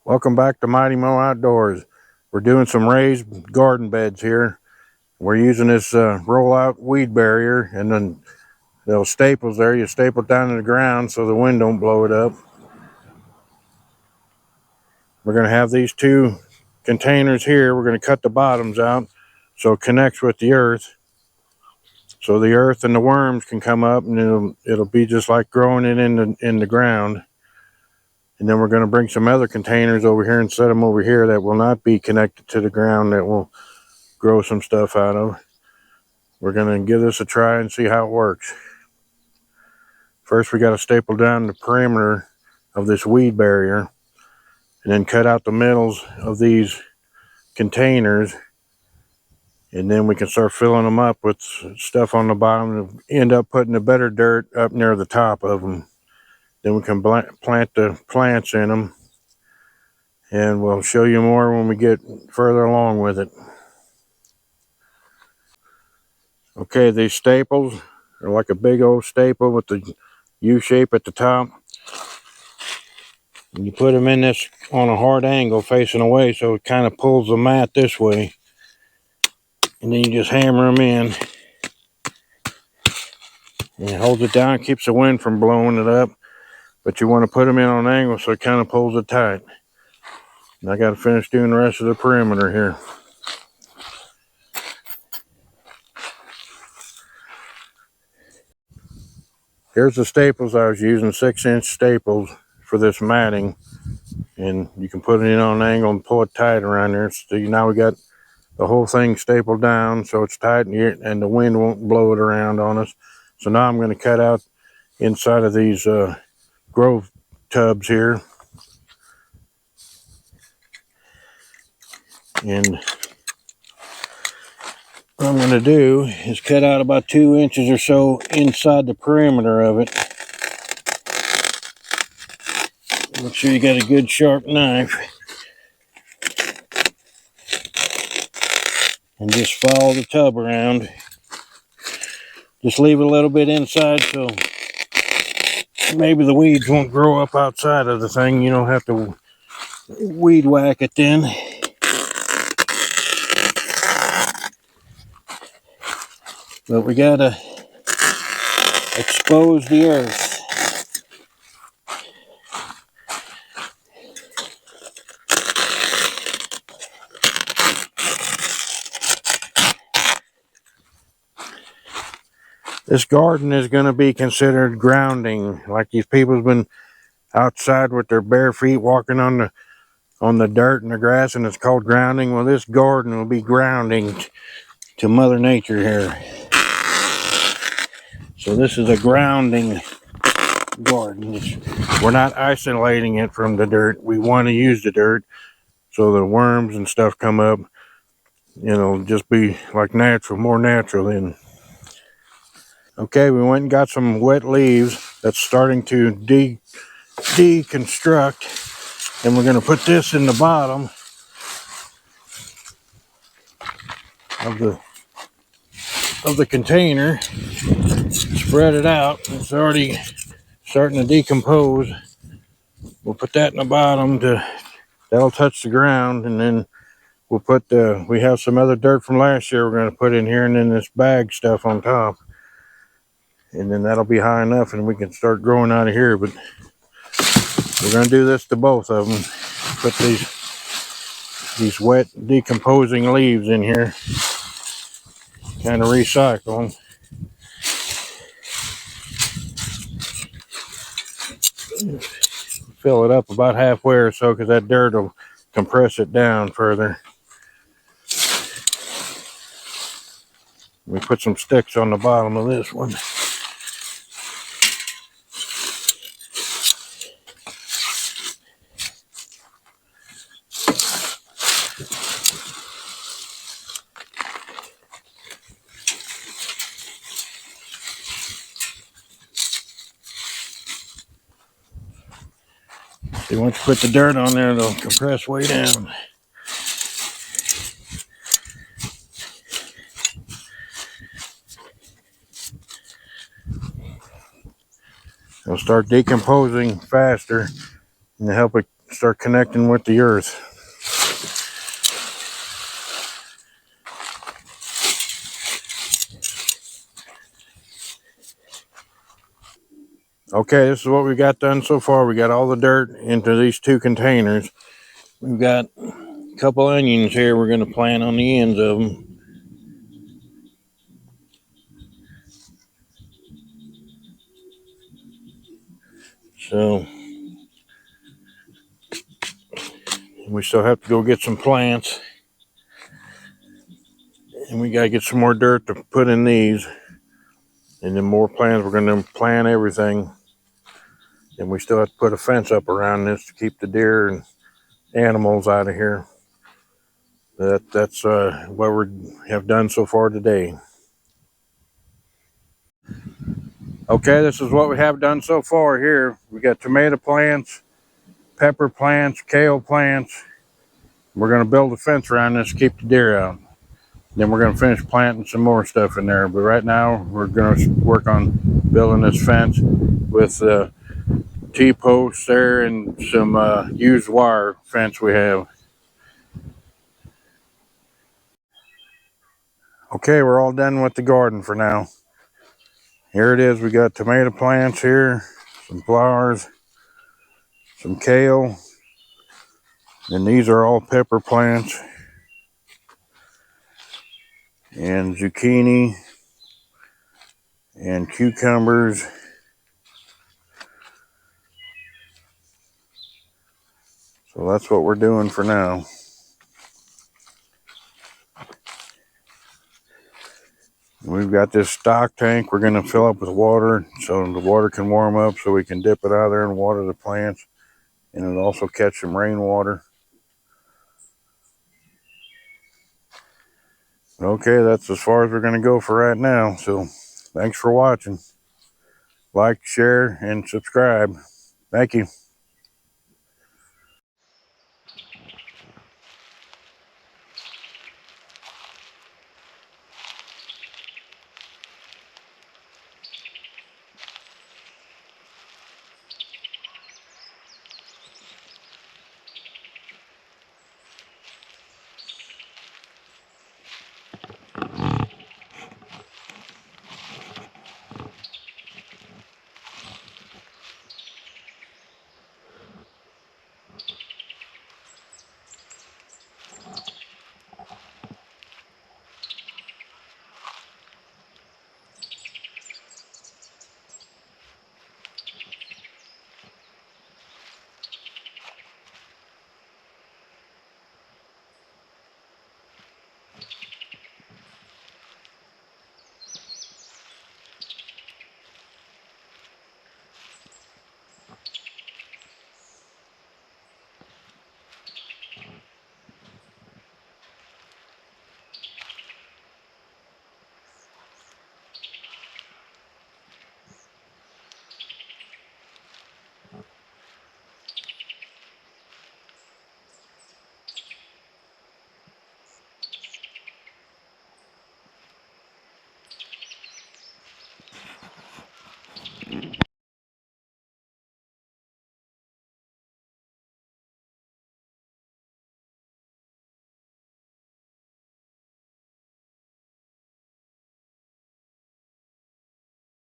Welcome back to Mighty Mo Outdoors. We're doing some raised garden beds here. We're using this roll-out weed barrier, and then those staples there, you staple it down to the ground so the wind don't blow it up. We're going to have these two containers here. We're going to cut the bottoms out so it connects with the earth. So the earth and the worms can come up, and it'll be just like growing it in the ground. And then we're going to bring some other containers over here and set them over here that will not be connected to the ground, that will grow some stuff out of. We're going to give this a try and see how it works. First, we got to staple down the perimeter of this weed barrier and then cut out the middles of these containers. And then we can start filling them up with stuff on the bottom and end up putting the better dirt up near the top of them. Then we can plant the plants in them, and we'll show you more when we get further along with it. Okay, these staples are like a big old staple with the U shape at the top. And you put them in this on a hard angle facing away, so it kind of pulls the mat this way. And then you just hammer them in. And it holds it down, keeps the wind from blowing it up. But you want to put them in on an angle so it kind of pulls it tight. And I got to finish doing the rest of the perimeter here. Here's the staples I was using, 6-inch staples for this matting. And you can put it in on an angle and pull it tight around there. So now we got the whole thing stapled down so it's tight and the wind won't blow it around on us. So now I'm going to cut out inside of these grow tubs here. And what I'm going to do is cut out about 2 inches or so inside the perimeter of it. Make sure you got a good sharp knife. And just follow the tub around. Just leave it a little bit inside so maybe the weeds won't grow up outside of the thing. You don't have to weed whack it then. But we gotta expose the earth. This garden is going to be considered grounding. Like these people's been outside with their bare feet walking on the dirt and the grass, and it's called grounding. Well, this garden will be grounding to Mother Nature here. So this is a grounding garden. We're not isolating it from the dirt. We want to use the dirt so the worms and stuff come up. Just be like natural, more natural then. Okay, we went and got some wet leaves that's starting to deconstruct, and we're going to put this in the bottom of the container. Spread it out. It's already starting to decompose. We'll put that in the bottom that'll touch the ground, and then we'll put we have some other dirt from last year we're going to put in here, and then this bag stuff on top. And then that'll be high enough and we can start growing out of here. But we're going to do this to both of them. Put these wet decomposing leaves in here. Kind of recycle them. Fill it up about halfway or so because that dirt will compress it down further. We put some sticks on the bottom of this one. See, once you put the dirt on there, it'll compress way down. It'll start decomposing faster and help it start connecting with the earth. Okay, this is what we got done so far. We got all the dirt into these 2 containers. We've got a couple onions here we're going to plant on the ends of them. So we still have to go get some plants. And we got to get some more dirt to put in these. And then more plants. We're going to plant everything. And we still have to put a fence up around this to keep the deer and animals out of here. That's what we have done so far today. Okay, this is what we have done so far here. We got tomato plants, pepper plants, kale plants. We're going to build a fence around this to keep the deer out. Then we're going to finish planting some more stuff in there. But right now, we're going to work on building this fence with T-posts there and some used wire fence we have. Okay, we're all done with the garden for now. Here it is. We got tomato plants here, some flowers, some kale, and these are all pepper plants, and zucchini, and cucumbers. So that's what we're doing for now. We've got this stock tank we're going to fill up with water so the water can warm up so we can dip it out of there and water the plants. And it'll also catch some rainwater. Okay, that's as far as we're going to go for right now. So thanks for watching. Like, share, and subscribe. Thank you.